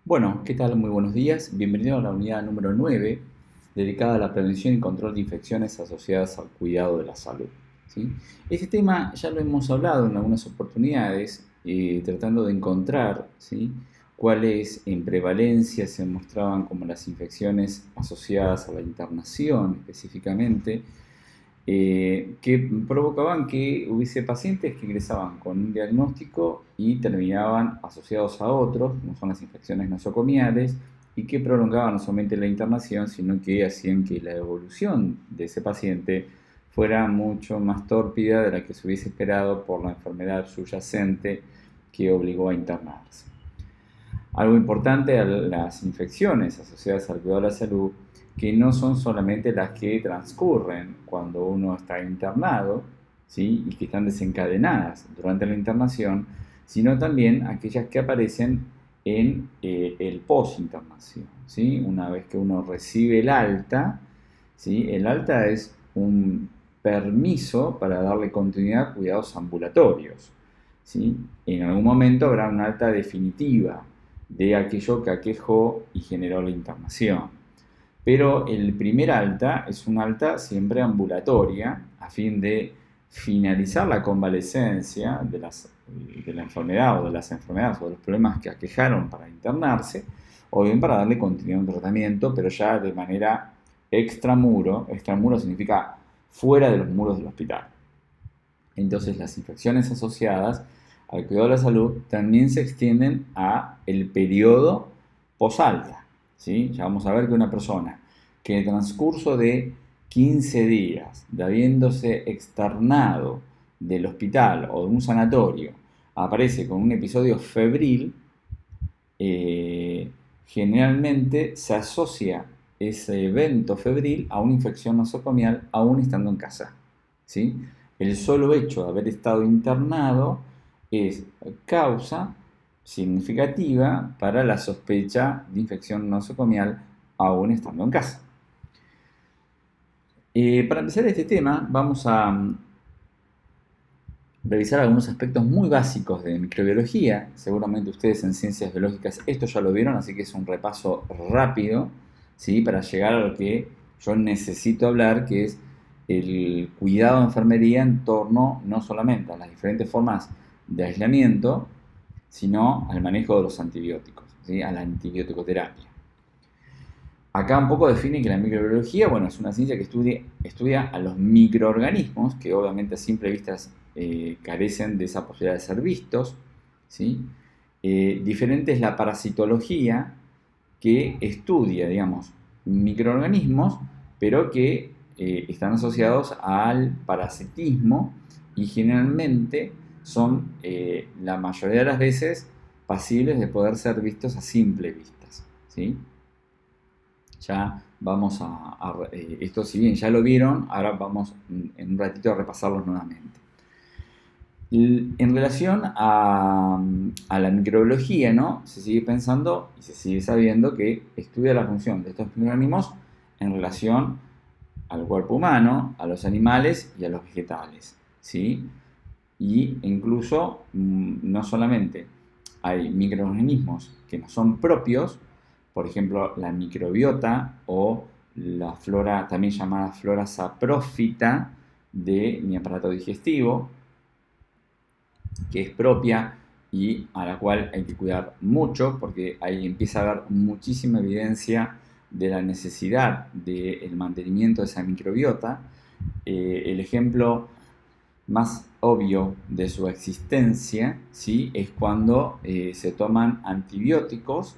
Bueno, ¿qué tal? Muy buenos días. Bienvenido a la unidad número 9, dedicada a la prevención y control de infecciones asociadas al cuidado de la salud. ¿Sí? Este tema ya lo hemos hablado en algunas oportunidades, tratando de encontrar, ¿sí?, cuáles en prevalencia se mostraban como las infecciones asociadas a la internación específicamente, que provocaban que hubiese pacientes que ingresaban con un diagnóstico y terminaban asociados a otros, como son las infecciones nosocomiales, y que prolongaban no solamente la internación, sino que hacían que la evolución de ese paciente fuera mucho más tórpida de la que se hubiese esperado por la enfermedad subyacente que obligó a internarse. Algo importante a las infecciones asociadas al cuidado de la salud, que no son solamente las que transcurren cuando uno está internado, ¿sí?, y que están desencadenadas durante la internación, sino también aquellas que aparecen en el post-internación, ¿sí? Una vez que uno recibe el alta, ¿sí?, el alta es un permiso para darle continuidad a cuidados ambulatorios, ¿sí? En algún momento habrá una alta definitiva de aquello que aquejó y generó la internación. Pero el primer alta es un alta siempre ambulatoria, a fin de finalizar la convalecencia de la enfermedad o de las enfermedades o de los problemas que aquejaron para internarse, o bien para darle continuidad a un tratamiento, pero ya de manera extramuro. Extramuro significa fuera de los muros del hospital. Entonces las infecciones asociadas al cuidado de la salud también se extienden a el periodo posalta, ¿sí? Ya vamos a ver que una persona que en el transcurso de 15 días de habiéndose externado del hospital o de un sanatorio aparece con un episodio febril, generalmente se asocia ese evento febril a una infección nosocomial aún estando en casa, ¿sí? El solo hecho de haber estado internado es causa significativa para la sospecha de infección nosocomial aún estando en casa. Para empezar este tema vamos a revisar algunos aspectos muy básicos de microbiología. Seguramente ustedes en ciencias biológicas esto ya lo vieron, así que es un repaso rápido, ¿sí?, para llegar a lo que yo necesito hablar, que es el cuidado de enfermería en torno no solamente a las diferentes formas de aislamiento, sino al manejo de los antibióticos, ¿sí?, a la antibioticoterapia. Acá un poco define que la microbiología, bueno, es una ciencia que estudia a los microorganismos, que obviamente a simple vista carecen de esa posibilidad de ser vistos, ¿sí? Diferente es la parasitología, que estudia, digamos, microorganismos, pero que están asociados al parasitismo y generalmente son, la mayoría de las veces, pasibles de poder ser vistos a simple vistas, ¿sí? Ya vamos esto, si bien ya lo vieron, ahora vamos en un ratito a repasarlos nuevamente. En relación a la microbiología, ¿no?, se sigue pensando y se sigue sabiendo que estudia la función de estos microorganismos en relación al cuerpo humano, a los animales y a los vegetales, ¿sí? Y incluso no solamente hay microorganismos que no son propios, por ejemplo la microbiota o la flora, también llamada flora saprófita de mi aparato digestivo, que es propia y a la cual hay que cuidar mucho, porque ahí empieza a haber muchísima evidencia de la necesidad del mantenimiento de esa microbiota. El ejemplo más obvio de su existencia, ¿sí?, es cuando se toman antibióticos,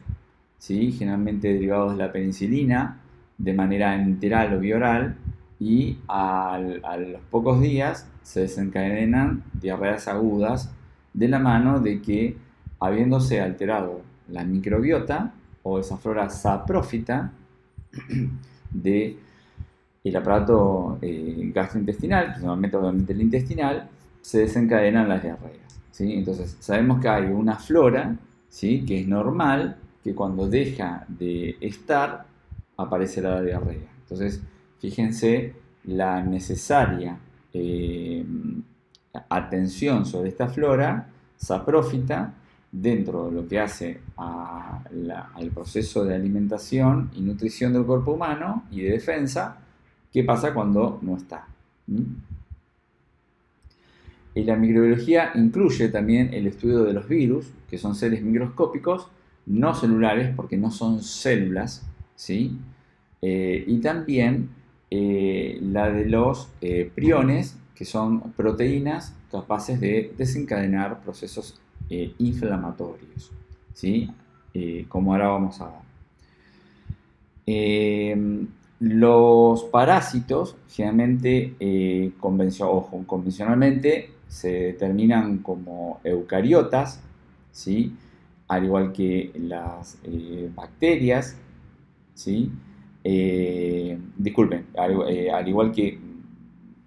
¿sí?, generalmente derivados de la penicilina, de manera enteral o bioral, y a los pocos días se desencadenan diarreas agudas de la mano de que, habiéndose alterado la microbiota o esa flora saprófita de el aparato gastrointestinal, principalmente obviamente el intestinal, se desencadenan las diarreas, ¿sí? Entonces sabemos que hay una flora, ¿sí?, que es normal, que cuando deja de estar aparece la diarrea. Entonces fíjense la necesaria atención sobre esta flora saprófita dentro de lo que hace a al proceso de alimentación y nutrición del cuerpo humano y de defensa, ¿qué pasa cuando no está? Y la microbiología incluye también el estudio de los virus, que son seres microscópicos, no celulares, porque no son células, ¿sí? Y también la de los priones, que son proteínas capaces de desencadenar procesos inflamatorios, ¿sí? Como ahora vamos a ver. Los parásitos, generalmente, convencionalmente, se determinan como eucariotas, ¿sí? Al igual que las bacterias, ¿sí? Disculpen, al igual que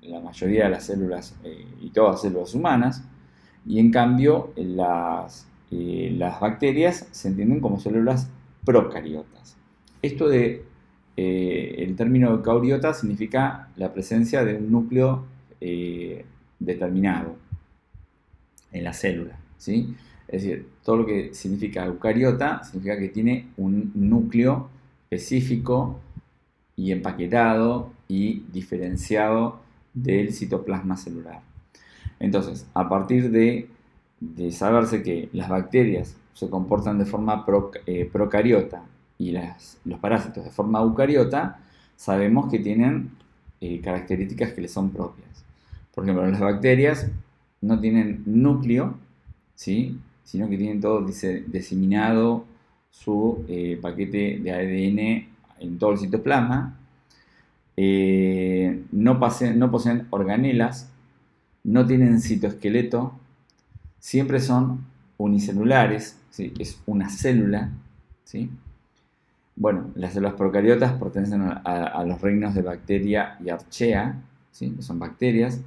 la mayoría de las células y todas las células humanas, y en cambio las bacterias se entienden como células procariotas. Esto de el término eucariota significa la presencia de un núcleo determinado en la célula, ¿sí? Es decir, todo lo que significa eucariota significa que tiene un núcleo específico y empaquetado y diferenciado del citoplasma celular. Entonces, a partir de saberse que las bacterias se comportan de forma procariota y los parásitos de forma eucariota, sabemos que tienen características que les son propias. Por ejemplo, las bacterias no tienen núcleo, ¿sí? Sino que tienen todo diseminado su paquete de ADN en todo el citoplasma. No poseen organelas, no tienen citoesqueleto, siempre son unicelulares, ¿sí? Es una célula, ¿sí? Bueno, las células procariotas pertenecen a los reinos de Bacteria y Archaea, ¿sí? Que son bacterias,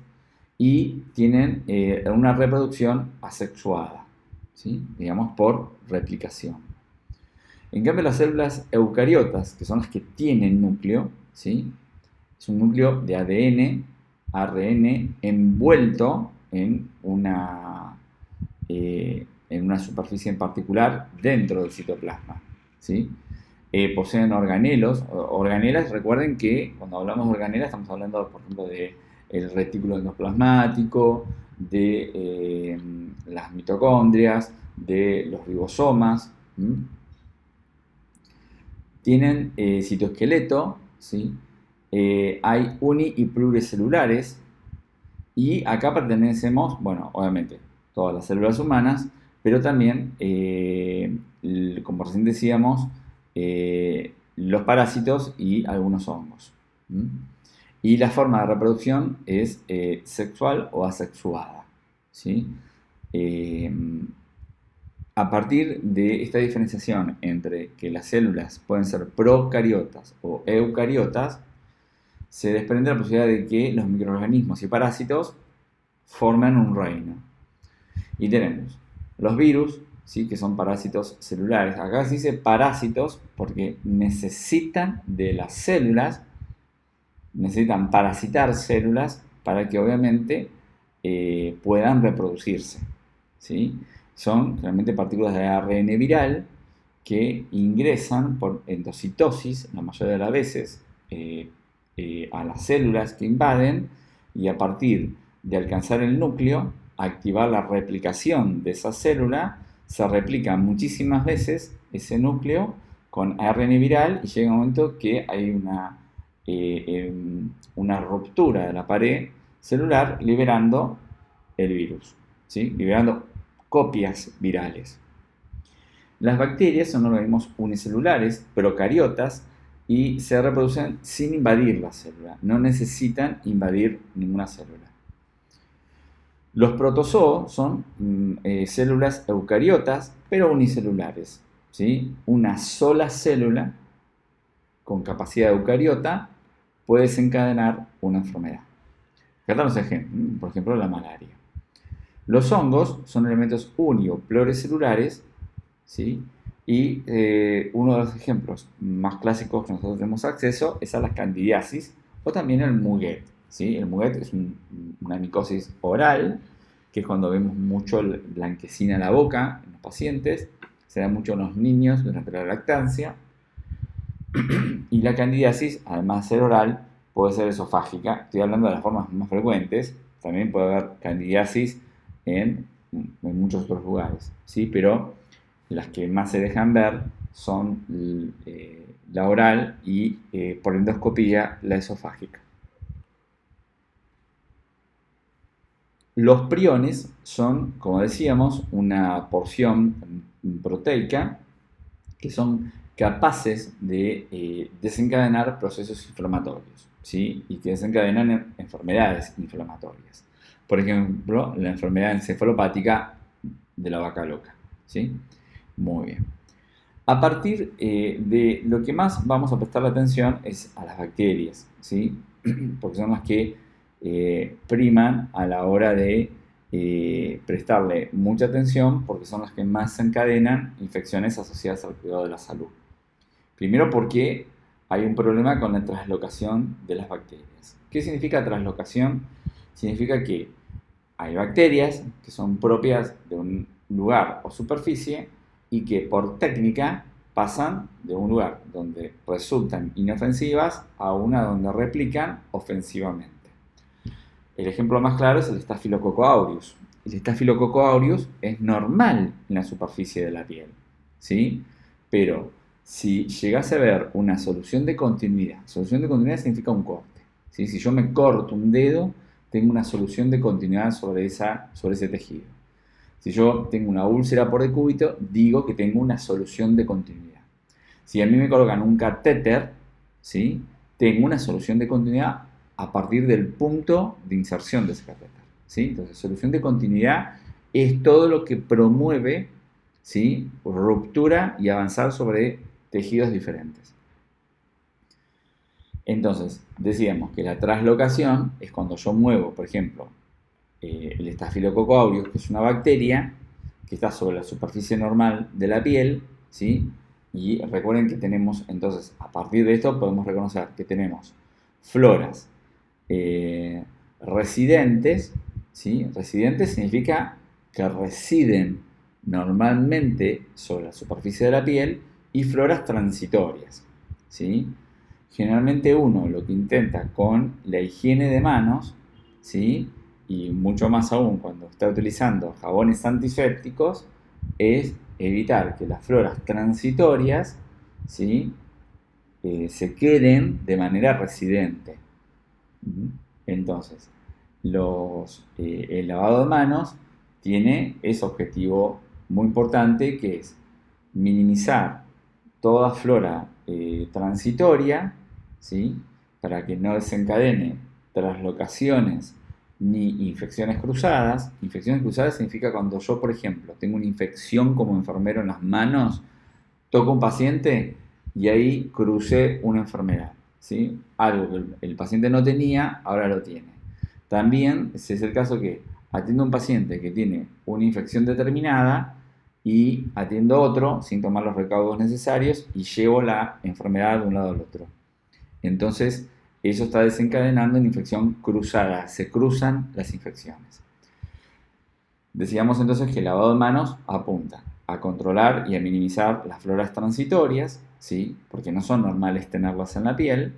y tienen una reproducción asexuada, ¿sí? Digamos por replicación. En cambio, las células eucariotas, que son las que tienen núcleo, ¿sí? Es un núcleo de ADN, ARN, envuelto en una superficie en particular dentro del citoplasma, ¿sí? Poseen organelos. Organelas, recuerden que cuando hablamos de organelas estamos hablando, por ejemplo, del retículo endoplasmático, de las mitocondrias, de los ribosomas. Tienen citoesqueleto, ¿sí? Hay uni y pluricelulares, y acá pertenecemos, bueno, obviamente, todas las células humanas, pero también, como recién decíamos, los parásitos y algunos hongos. Y la forma de reproducción es sexual o asexuada, ¿sí? A partir de esta diferenciación entre que las células pueden ser procariotas o eucariotas, se desprende la posibilidad de que los microorganismos y parásitos formen un reino. Y tenemos los virus, ¿sí? Que son parásitos celulares. Acá se dice parásitos porque necesitan de las células, necesitan parasitar células para que obviamente puedan reproducirse, ¿sí? Son realmente partículas de ARN viral que ingresan por endocitosis, la mayoría de las veces, a las células que invaden, y a partir de alcanzar el núcleo, activar la replicación de esa célula, se replica muchísimas veces ese núcleo con ARN viral y llega un momento que hay una ruptura de la pared celular liberando el virus, ¿sí? Liberando copias virales. Las bacterias son organismos unicelulares, procariotas, y se reproducen sin invadir la célula. No necesitan invadir ninguna célula. Los protozoos son células eucariotas, pero unicelulares, ¿sí? Una sola célula con capacidad eucariota puede desencadenar una enfermedad. Acá están los ejemplos, por ejemplo, la malaria. Los hongos son elementos uni o pluricelulares, ¿sí? Y uno de los ejemplos más clásicos que nosotros tenemos acceso es a la candidiasis o también el muguet, ¿sí? El muguet es una micosis oral, que es cuando vemos mucho blanquecina en la boca en los pacientes, se da mucho en los niños durante la lactancia. Y la candidiasis, además de ser oral, puede ser esofágica. Estoy hablando de las formas más frecuentes. También puede haber candidiasis en muchos otros lugares, ¿sí? Pero las que más se dejan ver son la oral y por endoscopía la esofágica. Los priones son, como decíamos, una porción proteica que son capaces de desencadenar procesos inflamatorios, ¿sí? Y que desencadenan enfermedades inflamatorias. Por ejemplo, la enfermedad encefalopática de la vaca loca, ¿sí? Muy bien. A partir de lo que más vamos a prestar la atención es a las bacterias, ¿sí? Porque son las que priman a la hora de prestarle mucha atención, porque son las que más encadenan infecciones asociadas al cuidado de la salud. Primero porque hay un problema con la translocación de las bacterias. ¿Qué significa translocación? Significa que hay bacterias que son propias de un lugar o superficie y que por técnica pasan de un lugar donde resultan inofensivas a una donde replican ofensivamente. El ejemplo más claro es el Staphylococcus aureus. El Staphylococcus aureus es normal en la superficie de la piel, ¿sí? Pero si llegase a ver una solución de continuidad significa un corte, ¿sí? Si yo me corto un dedo, tengo una solución de continuidad sobre ese tejido. Si yo tengo una úlcera por decúbito, digo que tengo una solución de continuidad. Si a mí me colocan un catéter, ¿sí? Tengo una solución de continuidad a partir del punto de inserción de ese catéter, ¿sí? Entonces, solución de continuidad es todo lo que promueve, ¿sí?, ruptura y avanzar sobre tejidos diferentes. Entonces, decíamos que la translocación es cuando yo muevo, por ejemplo, el Staphylococcus aureus, que es una bacteria que está sobre la superficie normal de la piel, ¿sí? Y recuerden que tenemos, entonces, a partir de esto podemos reconocer que tenemos floras residentes, ¿sí? Residentes significa que residen normalmente sobre la superficie de la piel, y floras transitorias, ¿sí? Generalmente uno lo que intenta con la higiene de manos, ¿sí?, y mucho más aún cuando está utilizando jabones antisépticos, es evitar que las floras transitorias, ¿sí?, se queden de manera residente. Entonces, el lavado de manos tiene ese objetivo muy importante, que es minimizar toda flora transitoria, ¿sí?, para que no desencadene translocaciones ni infecciones cruzadas. Infecciones cruzadas significa cuando yo, por ejemplo, tengo una infección como enfermero en las manos, toco a un paciente y ahí crucé una enfermedad, ¿sí? Algo que el paciente no tenía, ahora lo tiene. También ese es el caso que atiendo a un paciente que tiene una infección determinada y atiendo a otro sin tomar los recaudos necesarios y llevo la enfermedad de un lado al otro. Entonces, eso está desencadenando una infección cruzada, se cruzan las infecciones. Decíamos entonces que el lavado de manos apunta a controlar y a minimizar las floras transitorias, ¿sí?, porque no son normales tenerlas en la piel,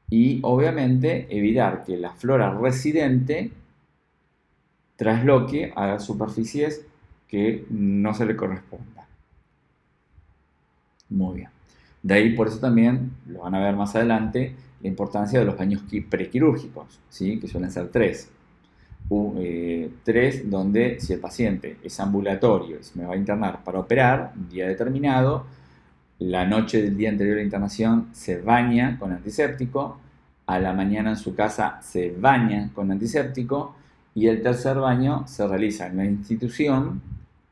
y obviamente evitar que la flora residente trasloque a superficies que no se le corresponda. Muy bien. De ahí, por eso también, lo van a ver más adelante, la importancia de los baños prequirúrgicos, ¿sí?, que suelen ser 3. 3, donde si el paciente es ambulatorio y se me va a internar para operar un día determinado, la noche del día anterior a la internación se baña con antiséptico, a la mañana en su casa se baña con antiséptico, y el tercer baño se realiza en la institución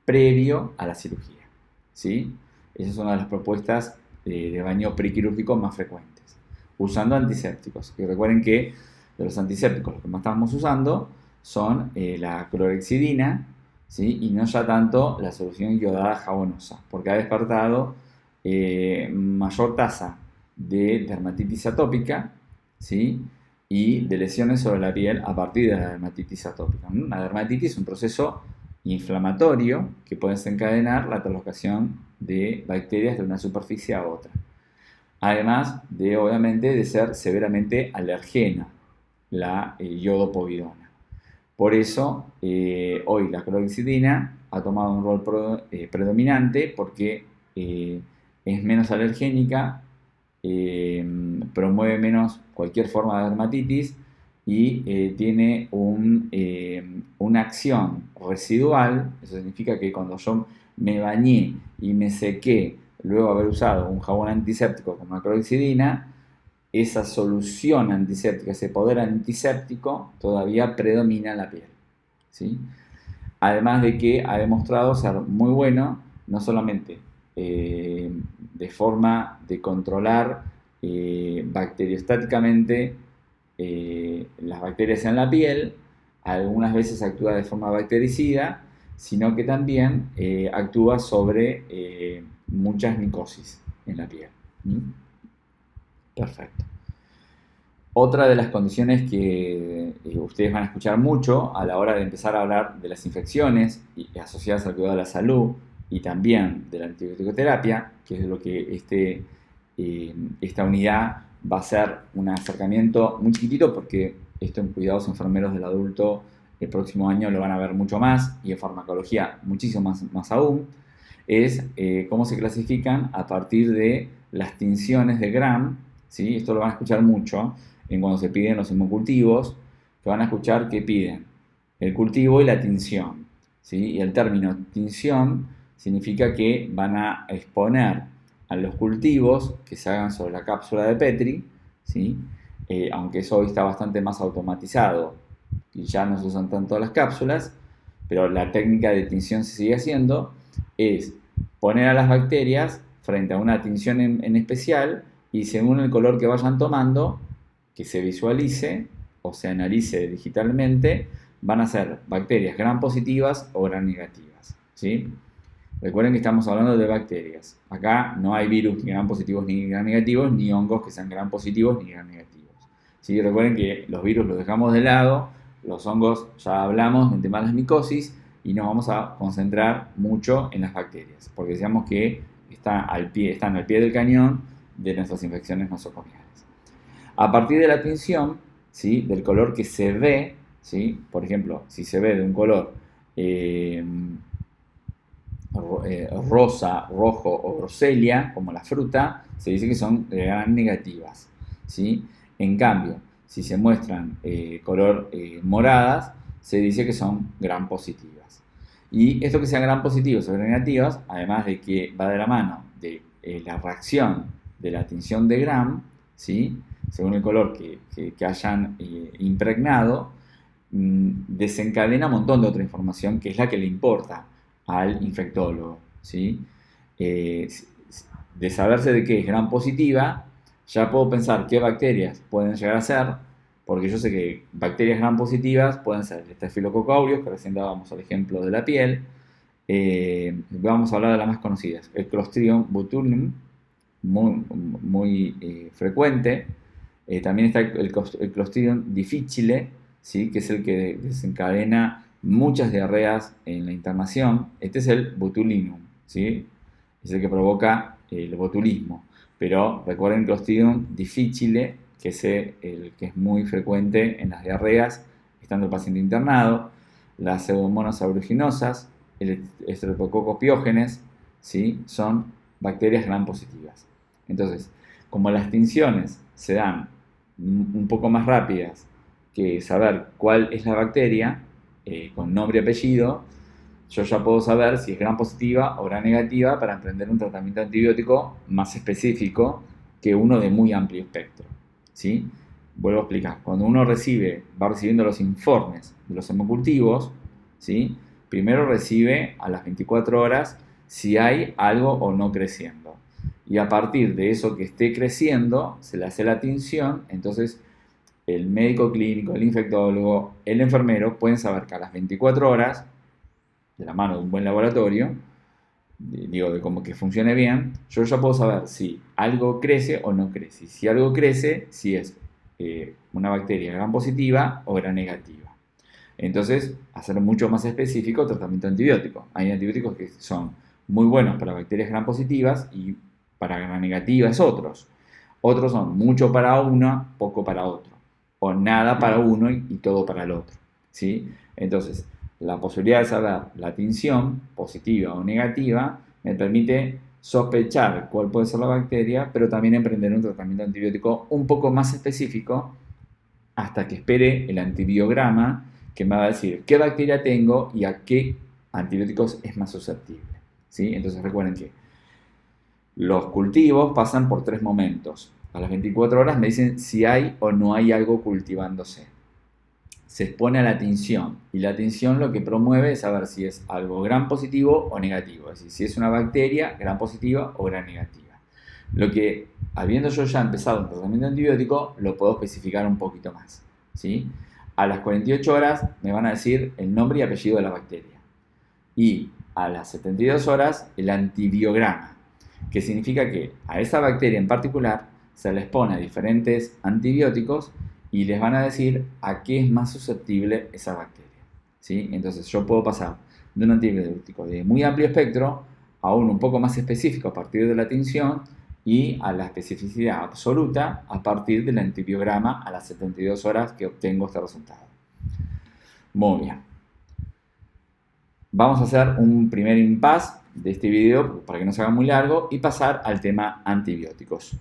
previo a la cirugía, ¿sí? Esa es una de las propuestas de baño prequirúrgico más frecuentes, usando antisépticos. Y recuerden que de los antisépticos, los que más estamos usando son la clorhexidina, ¿sí?, y no ya tanto la solución iodada jabonosa, porque ha despertado mayor tasa de dermatitis atópica, ¿sí?, y de lesiones sobre la piel a partir de la dermatitis atópica. La dermatitis es un proceso inflamatorio que puede desencadenar la translocación de bacterias de una superficie a otra. Además de, obviamente, de ser severamente alergena la iodopovidona. Por eso, hoy la clorhexidina ha tomado un rol predominante porque es menos alergénica, promueve menos cualquier forma de dermatitis y tiene una acción residual. Eso significa que cuando yo me bañé y me sequé luego de haber usado un jabón antiséptico como la clorhexidina, esa solución antiséptica, ese poder antiséptico todavía predomina en la piel, ¿sí? Además de que ha demostrado ser muy bueno, no solamente de forma de controlar bacteriostáticamente las bacterias en la piel, algunas veces actúa de forma bactericida, sino que también actúa sobre muchas micosis en la piel. ¿Mm? Perfecto. Otra de las condiciones que ustedes van a escuchar mucho a la hora de empezar a hablar de las infecciones asociadas al cuidado de la salud y también de la antibiótico-terapia, que es lo que esta unidad va a ser un acercamiento muy chiquitito, porque esto en cuidados enfermeros del adulto el próximo año lo van a ver mucho más, y en farmacología muchísimo más aún, es cómo se clasifican a partir de las tinciones de Gram, ¿sí? Esto lo van a escuchar mucho en cuando se piden los hemocultivos, que van a escuchar que piden el cultivo y la tinción, ¿sí? Y el término tinción significa que van a exponer a los cultivos que se hagan sobre la cápsula de Petri, ¿sí? Aunque eso hoy está bastante más automatizado y ya no se usan tanto las cápsulas, pero la técnica de tinción se sigue haciendo, es poner a las bacterias frente a una tinción en especial, y según el color que vayan tomando, que se visualice o se analice digitalmente, van a ser bacterias gram positivas o gram negativas, ¿sí? Recuerden que estamos hablando de bacterias. Acá no hay virus ni gram positivos ni gram negativos, ni hongos que sean gram positivos ni gram negativos, ¿sí? Recuerden que los virus los dejamos de lado, los hongos ya hablamos del tema de las micosis, y nos vamos a concentrar mucho en las bacterias, porque decíamos que están al pie del cañón de nuestras infecciones nosocomiales. A partir de la tinción, ¿sí? Del color que se ve, ¿sí? Por ejemplo, si se ve de un color rosa, rojo o roselia, como la fruta, se dice que son gram negativas, ¿sí? En cambio, si se muestran color moradas, se dice que son gram positivas. Y esto que sean gram positivos o gram negativas, además de que va de la mano de la reacción de la tinción de gram, ¿sí? Según el color que hayan impregnado, desencadena un montón de otra información que es la que le importa al infectólogo, ¿sí? De saberse de qué es gram positiva, ya puedo pensar qué bacterias pueden llegar a ser, porque yo sé que bacterias gram positivas pueden ser el Staphylococcus aureus, que recién dábamos el ejemplo de la piel. Vamos a hablar de las más conocidas, el Clostridium botulinum, muy frecuente. También está el Clostridium difficile, ¿sí? Que es el que desencadena muchas diarreas en la internación. Este es el botulinum, ¿sí? Es el que provoca el botulismo. Pero recuerden Clostridium difficile, que es el que es muy frecuente en las diarreas estando el paciente internado, las pseudomonas aeruginosa, el Streptococcus pyogenes, ¿sí? Son bacterias gram positivas. Entonces, como las tinciones se dan un poco más rápidas que saber cuál es la bacteria, con nombre y apellido, yo ya puedo saber si es gram positiva o gram negativa para emprender un tratamiento antibiótico más específico que uno de muy amplio espectro, ¿sí? Vuelvo a explicar. Cuando uno va recibiendo los informes de los hemocultivos, ¿sí? Primero recibe a las 24 horas si hay algo o no creciendo. Y a partir de eso que esté creciendo, se le hace la tinción. Entonces, el médico clínico, el infectólogo, el enfermero pueden saber que a las 24 horas, de la mano de un buen laboratorio, de como que funcione bien, yo ya puedo saber si algo crece o no crece. Si algo crece, si es una bacteria gram positiva o gram negativa. Entonces, hacer mucho más específico el tratamiento antibiótico. Hay antibióticos que son muy buenos para bacterias gram positivas y para gram negativas otros. Otros son mucho para uno, poco para otro. O nada para uno y todo para el otro. ¿Sí? Entonces, la posibilidad de saber la tinción, positiva o negativa, me permite sospechar cuál puede ser la bacteria, pero también emprender un tratamiento antibiótico un poco más específico hasta que espere el antibiograma que me va a decir qué bacteria tengo y a qué antibióticos es más susceptible. ¿Sí? Entonces recuerden que los cultivos pasan por 3 momentos. A las 24 horas me dicen si hay o no hay algo cultivándose. Se expone a la tinción y la tinción lo que promueve es saber si es algo gram positivo o negativo, es decir, si es una bacteria gram positiva o gram negativa. Lo que, habiendo yo ya empezado un tratamiento antibiótico, lo puedo especificar un poquito más. ¿Sí? A las 48 horas me van a decir el nombre y apellido de la bacteria. Y a las 72 horas el antibiograma, que significa que a esa bacteria en particular se le expone a diferentes antibióticos y les van a decir a qué es más susceptible esa bacteria. ¿Sí? Entonces yo puedo pasar de un antibiótico de muy amplio espectro a uno un poco más específico a partir de la tinción y a la especificidad absoluta a partir del antibiograma a las 72 horas que obtengo este resultado. Muy bien. Vamos a hacer un primer impasse de este video para que no se haga muy largo y pasar al tema antibióticos.